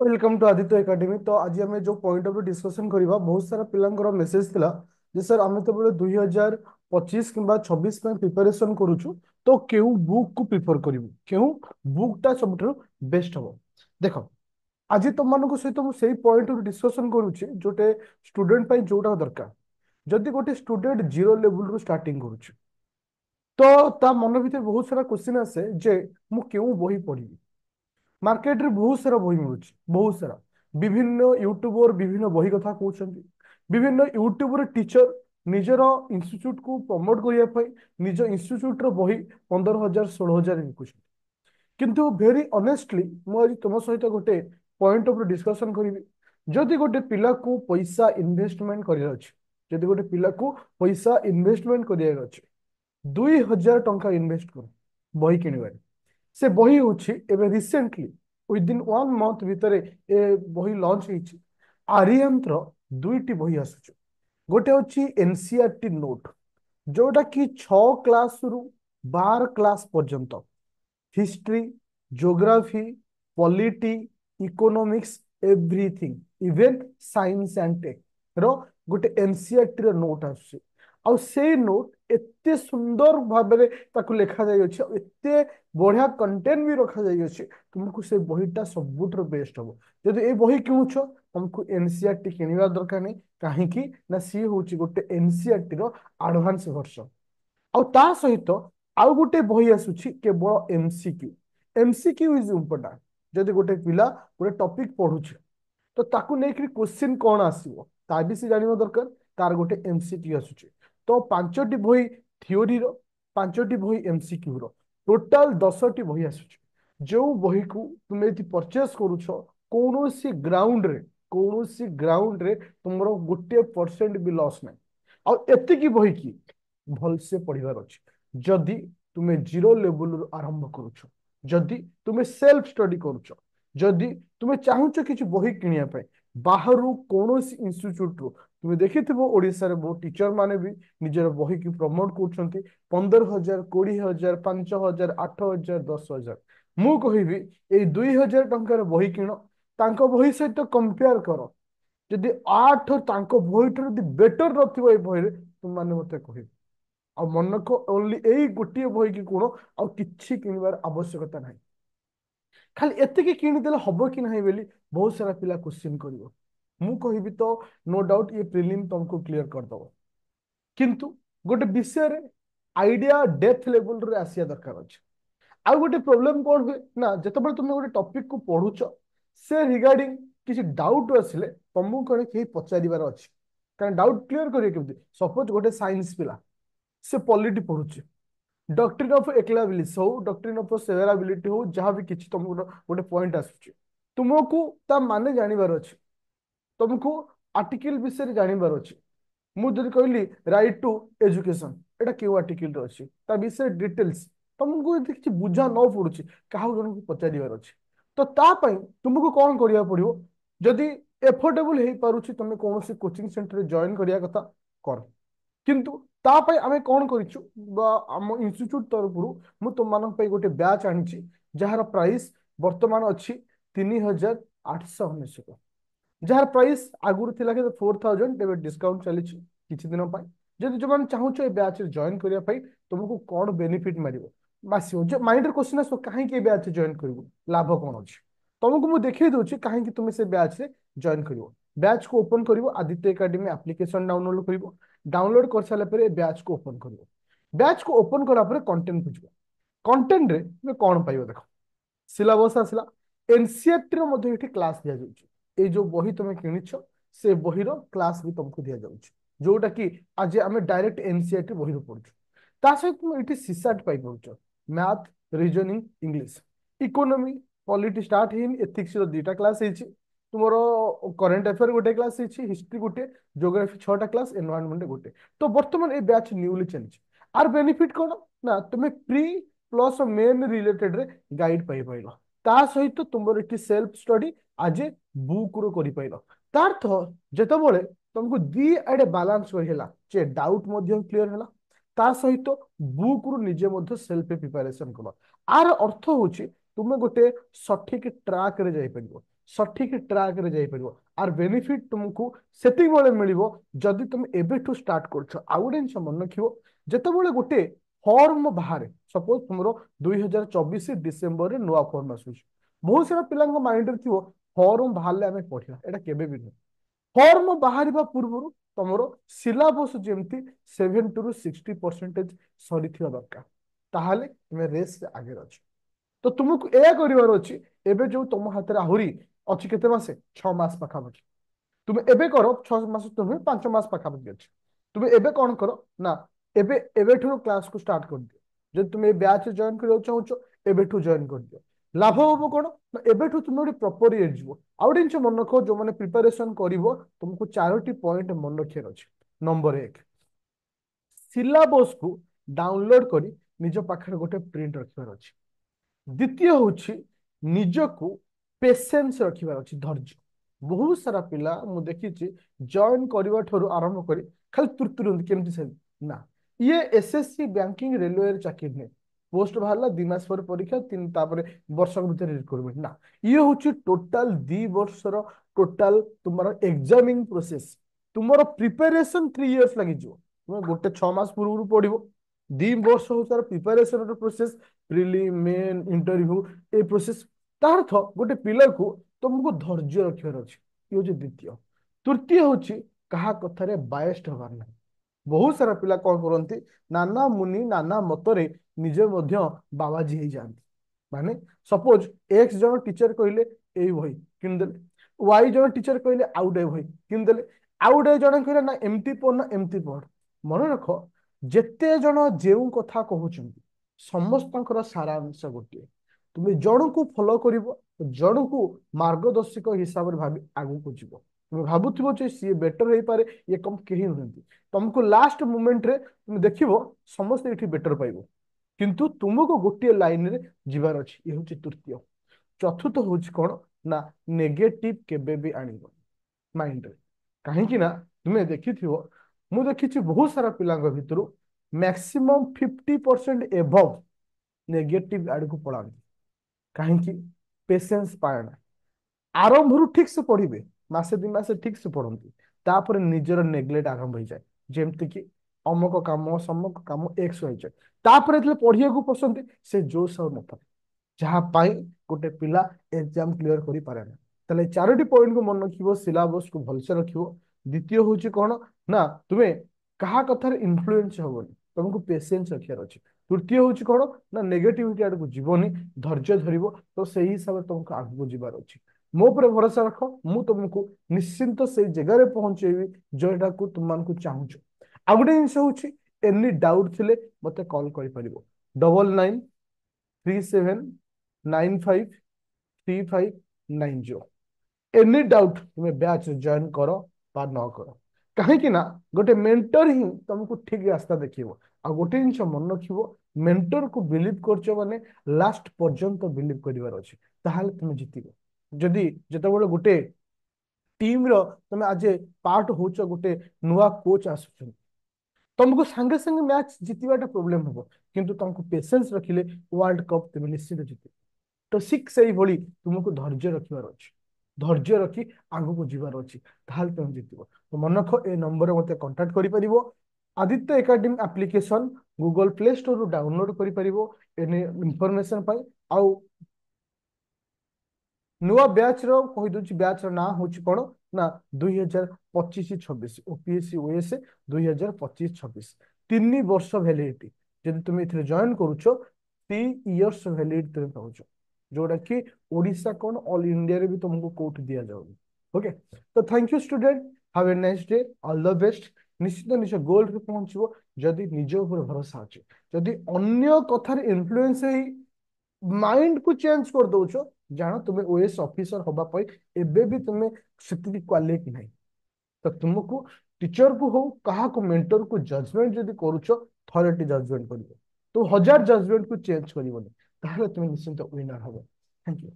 Welcome to Aditya academy. तो आज आम जो पॉइंट ऑफ डिस्कशन करवा बहुत सारा पिलांकर मेसेज थिला जे सर आम तो बोले 2025 कि 26 प्रिपरेशन करूछु तो केउ बुक को प्रिफर करिवु केउ बुकटा सबठु बेस्ट हबो। देखो आज तुम मान सहित मुझे पॉइंट डिस्कशन करुचे जोटे स्टूडेंट पाई जोटा दरकार। जदि गोटे स्टूडेंट जीरो लेवल रु स्टार्टिंग करुचे तो ता मन भीतर बहुत सारा क्वेश्चन आसे जे मु केउ बही पढ़ी। मार्केट रे बहुत सारा बही मिलूँ, बहुत सारा विभिन्न यूट्यूबर विभिन्न बही कथा कहते, विभिन्न यूट्यूबर टीचर निजर इंस्टीट्यूट को प्रमोट करने निज इंस्टीट्यूट रो बही 15,000 16,000 बिकुछ। किंतु भेरी ऑनेस्टली मुझे तुम सहित गोटे पॉइंट ऑफ डिस्कशन करी। जदि गोटे पिला को पैसा इन्वेस्टमेंट कर जदि गोटे पिला को पैसा इन्वेस्टमेंट कर 2,000 टंका इन्वेस्ट कर बही किणवार से बही होछि एबे रिसेंटली विदिन 1 मंथ भितर ए बही लॉन्च होइछि। आर्यंत रो दुईटी बही आसुछि। गोटे होछि एनसीईआरटी नोट जोटा कि 6 क्लास रु 12 क्लास पर्यंत history geography polity economics everything even science and tech रो गोटे एनसीईआरटी रो नोट आसुछि। आउ से नोट एते सुंदर भाबरे ताकू लेखा जाय अछि, एते बढ़िया कंटेंट भी रखा जाय अछि। तुमको से बहीटा सबुठ बेस्ट हबो। जदि ए बही किनुछ तुमको एनसीईआरटी किनिबा दरकार नहीं। काहे कि ना सी होची गोटे एनसीईआरटी रो एडवांस वर्जन। ଆଉ ତା ସହିତ ଆଉ ଗୋଟେ ବହି ଆସୁଛି କେବଳ ଏମସିକ୍ୟୁ। MCQ is important. ଯଦି ଗୋଟେ ପିଲା ଗୋଟେ ଟପିକ ପଢୁଛି ତ ତାକୁ ନେଇକି କ୍ୱେଶ୍ଚିନ୍ କଣ ଆସିବ ତା ବି ସେ ଜାଣିବା ଦରକାର। ତାର ଗୋଟେ ଏମସିକ୍ୟୁ ଆସୁଛି। ତ 5ଟି ବହି ଥିଓରିର, 5ଟି ବହି ଏମସିକ୍ୟୁ ର, ଟୋଟାଲ 10ଟି ବହି ଆସୁଛି। ଯୋଉ ବହିକୁ ତୁମେ ଯଦି ପରଚେସ କରୁଛ କୌଣସି ଗ୍ରାଉଣ୍ଡରେ କୌଣସି ଗ୍ରାଉଣ୍ଡରେ ତୁମର 1% ବି ଲସ୍ ନାହିଁ। ଆଉ ଏତିକି ବହି କି भलसे पढ़िबार अछि। जदि तुमे जीरो लेवल आरंभ करूछ, जदि तुमे सेल्फ स्टडी करूछ, जदि तुमे चाहूछ किछि बही किनिया पाए बाहरु कोनोसी इंस्टीट्यूट रो तुमे देखिथिबो ओडिसा रे बहुत टीचर माने भी निजर बही की प्रमोट करछंती 15,000 20,000 5,000 8,000 10,000। मु कहिबी ए 2,000 टंकार बही किनो तांको बही सहित कंपेयर करो। जदि 8 तांको बही ठाରୁ जदि बेटर रथिबो ए बही रे तुम माने मते कहिबो। ଆଉ ମନକୁ ଓନ୍ଲି ଏଇ ଗୋଟିଏ ବହି କି କୋଣ ଆଉ କିଛି କିଣିବାର ଆବଶ୍ୟକତା ନାହିଁ। ଖାଲି ଏତିକି କିଣିଦେଲେ ହବ କି ନାହିଁ ବୋଲି ବହୁତ ସାରା ପିଲା କ୍ୱେଶ୍ଚିନ୍ କରିବ। ମୁଁ କହିବି ତ नो डाउट ये प्रिलिम तुमको क्लियर करदବ। किंतु गोटे विषय आइडिया डेप्थ लेवल रे आसिया दरकार अछि। ଆଉ ଗୋଟେ ପ୍ରୋବ୍ଲେମ କଣ ହୁଏ ନା ଯେତେବେଳେ ତୁମେ ଗୋଟେ ଟପିକ କୁ ପଢୁଛ ସେ ରିଗାର୍डिंग କିଛି डाउट ଆସିଲେ ତମକୁ କଣ କେହି ପଚାରିବାର ଅଛି। କାରଣ डाउट କ୍ଲିयर କରିବେ କେମିତି। सपोज गोटे साइंस पिला से पॉलिटी पढ़ुचे डॉक्ट्रिन ऑफ एक्लाबिलिटी हो डॉक्ट्रिन ऑफ सेवेराबिलिटी हो जहाँ भी किसी तुमको गोटे पॉइंट आसुचे तुमको ता माने जानिबार अछि। तुमको आर्टिकल विषय जानिबार अछि। मुझे कहली राइट टू एजुकेशन एटा क्यों आर्टिकल रे अछि ता विषय डिटेल्स तुमको यदि किसी बुझा न पड़ुची काहा जन को पचारिबार अछि तो ता पई तुमको कौन करिया पड़िबो। जदि एफोर्डेबल हे पारुची तुम कौन कोचिंग सेंटर रे जॉइन करिया कथा कर। किंतु तापाई आमे कौन करिछु बा आम इंस्टीट्यूट तरफरु मु तुम मानक पे गोटे बैच आनिछि जहार प्राइस वर्तमान अछि 3,899। जहार प्राइस आगुर थिला के 4,000 एबे डिस्काउंट चलिछि किछि दिन पाई। जदि जो मान चाहूछ ए बैच रे जॉइन करिया पाई तुमको कौन बेनिफिट मारिवो बासियो जे माइंड रे क्वेश्चन आसो काहे के बैच जॉइन करिवो लाभ कोन अछि। तुमको मु देखै दोछि काहे कि तुम से बैच रे जॉइन करिवो। बैच को ओपन करिवो आदित्य एकेडमी एप्लीकेशन डाउनलोड करिवो। डाउनलोड कर सारा पर बैच को ओपन करिवो। बैच को ओपन करा पर कंटेंट बुझिवो। कंटेंट रे तुम कोन पाइबो देखो सिलेबस आसला एनसीईआरटी रो मध्ये एठी क्लास दिया जाउछि। ए जो बही तुम किनिछ से बही रो क्लास भी तुमको दिया जाउछि जोटा कि आज आमे डायरेक्ट एनसीईआरटी बही रो पढुछु। ता सहित तुम एठी सीसैट पाइ पढुछ math reasoning English economy polity start हेन एथिक्स रो दुटा क्लास हेछि। तुमरो करंट अफेयर गोटे क्लास हेछि हिस्ट्री गोटे ज्योग्राफी 6टा क्लास एनवायरनमेंट गोटे। तो वर्तमान ए बैच न्यूली चलिछि। आर बेनिफिट कोन ना तुम प्री प्लस मेन रिलेटेड रे गाइड पाइ पाइलो। ता सहित तुमर एठी सेल्फ स्टडी आज बुक रो करि पाइलो। तार अर्थ जेतेबेले तुमको दी आडे बैलेंस कर होला जे डाउट मध्ये क्लियर होला ता सहित बुक रु निजे मध्ये सेल्फ प्रिपरेशन कलो। आर अर्थ होची तुमे गोटे सठिक ट्रैक रे जाई परिबो। सठिक ट्रैक रे जाई परिबो आर बेनिफिट तुमको सेति बेले मिलिबो जदि तुम एबेठू स्टार्ट करछो आ गोटे जिनिस मन रखिबो जेतेबेले गोटे फॉर्म बाहर सपोज तुमरो 2024 डिसेंबर रे नुआ फॉर्म आसुछ बहुत सारा पिलांग माइंड रे थिबो फॉर्म बाहरले आमे पढिया एटा केबे भी नहीं फॉर्म बाहरिबा पूर्वरु तमरो सिलेबस जेमती 70 टू 60% सरीथिबा दरकार ताहाले तुमे रेस रे आगे अछि तो तुमको एया करिवार अछि एबे जो तुम हाथ रे आहुरी अछि केते मासे 6 मास पाखापाखि तुम एबे करो 6 मास तुम 5 मास पाखापाखि अछि तुम एबे कौन करो ना एबे एबेठू क्लास को स्टार्ट कर दियो जब तुम ए बैच जॉइन करियो चाहूचो एबेठू जॉइन कर दियो लाभ होबो कोन ना एबेठू तुम ओडी प्रॉपर एज जीवो आउट इंच मन रखो जो माने प्रिपरेशन करिवो तुमको चारोटी पॉइंट मन रखियर अछि नंबर 1 सिलेबस को डाउनलोड करी निज पाखरे गोटे प्रिंट रखिबार अछि द्वितीय हूँ निजको पेसेंस रखिबार अछि धैर्य बहुत सारा पिला मु देखी जॉइन करबा ठरू आरंभ करी खाली तुरतुरंत केमती से ना ये एसएससी बैंकिंग रेलवे चाकरी नहीं पोस्ट बाहरला 2 मास पर परीक्षा 3 तापर वर्ष भीतर रिक्रुटमेंट ना ये हूँ टोटाल 2 वर्षर टोटाल तुम्हारा एग्जामिंग प्रोसेस तुम्हारा प्रिपरेशन 3 इयर्स लगी तुम गोटे 6 मास पूर्व पढ़ो 2 वर्ष हो तार preparation process prelim main interview a process तार अर्थ गोटे पिला को तुमको धैर्य रखियार अछि ये हूँ द्वितीय तृतीय हूँ कहा कथारे बायस्ड हबार ना बहुत सारा पिला कौन करती नाना मुनि नाना मतरे निजे मध्य बाबाजी हो जाती माने सपोज एक्स जन टीचर कहले ए बही किनदेले वाई जन टीचर कहले आउटे बही किनदेले आउटे जन कहले ना एमती पढ़ ना एमती पढ़ मन रख जेते जन जेउ कथा कहउछंती समस्तଙ୍କର सारांश गोटे तुम जन को फॉलो करिवो जन को मार्गदर्शक हिसाब रे भाबी आगु को जीवो तुम भाबुथिबो जे सी बेटर होई पारे ये कम केही नहंती तुमको लास्ट मोमेंट रे तुम देखिवो समस्त एठी बेटर पाइबो किंतु तुमको गोटे लाइन रे जीवार अछि ये होची तृतीय चतुर्थ होची कोन ना नेगेटिव केबे भी आनिबो माइंड रे काहे कि ना तुमे देखिथिबो मु देखिछि बहुत सारा पिलांग भितरु मैक्सिमम 50% एबव नेगेटिव आड़ को पड़ाती कहीं पेशेंस पाए ना आरंभ ठीक से पढ़े मासे 2 मास ठीक से पढ़ती तापर निजर नेग्लेक्ट आरंभ हो जाए जमती कि अमुक काम समक काम एक्स हो जाए तापर पढ़िया को पसंद से जोश और नथा जहाँ गोटे पिला एग्जाम क्लियर करि पारे ना ताले चारोटी पॉइंट को मन रखिबो सिलेबस को भलसे रखिबो द्वितीय होची कोन ना तुमे कहा कथार इन्फ्लुएंस होबोनी तुमको पेशेंस रखियार अछि तृतीय होची कोन ना नेगेटिविटी आड़ को जीवनी धैर्य धरिबो तो सही हिसाब से तुमको आगु जीवार अछि मो पर भरोसा रख मु तुमको निश्चिंत से जगह रे पहुंचेबी जोटा को तुम को चाहूछ आ गोटे जिनिस होची एनी डाउट थिले मते कॉल करि परिबो 9937953590 एनी डाउट तुम्हें बैच जॉइन करो बा न करो कहीं ना गोटे मेंटर ही तुमको ठीक रास्ता देखिबो आ गोटे जिनिस मन रखिबो मेंटर को बिलीव करछो माने लास्ट पर्यंत बिलीव करिवार अछि ताहाले तुम जितिबो जदि जेतेबेले गोटे टीम रो तुम आज पार्ट होच गोटे नुआ कोच आसुछन तुमको संगे संगे मैच जितवाटा प्रोब्लेम होबो किंतु तुमको पेशेंस रखिले वर्ल्ड कप तुम निश्चित जिते तो सिख से भली तुमको धैर्य रखिबार अछि धैर्य रखी आगु को जीवार अछि ताहाल तुम जितिबो तो मन रख ए नंबर रे मते कांटेक्ट करि परिबो Aditya academy application Google Play store रो डाउनलोड करि परिबो एने इंफॉर्मेशन पाई आउ नुआ बैच रो कहि दोची बैच रो ना होची कोन ना 2025-26 ओपीएससी ओएस 2025-26 3 वर्ष वैलिडिटी जदि तुम इथरे जॉइन करूछो 3 इयर्स वैलिडिटी तुम पाउछो जोटा कि ओडिशा कोन ऑल इंडिया रे भी तुमको कोट दिया जाउनी ओके तो thank you student have a nice day all the best निश्चित निश्चय गोल रे पहुंचबो जदि निज ऊपर भरोसा अछि जदि अन्य कथार इन्फ्लुएंस है माइंड को चेंज कर दौछ जान तुम्हें ओएस ऑफिसर हबा पई एबे भी तुम्हें सेति क्वालिटी नहीं तो तुमको टीचर को हो कहा को मेंटर को जजमेंट जदि करूछ थॉरिटी जजमेंट करिवो तो 1000 जजमेंट को चेंज करिवोनी ताहले तुम निश्चिंत विनर हबो थैंक यू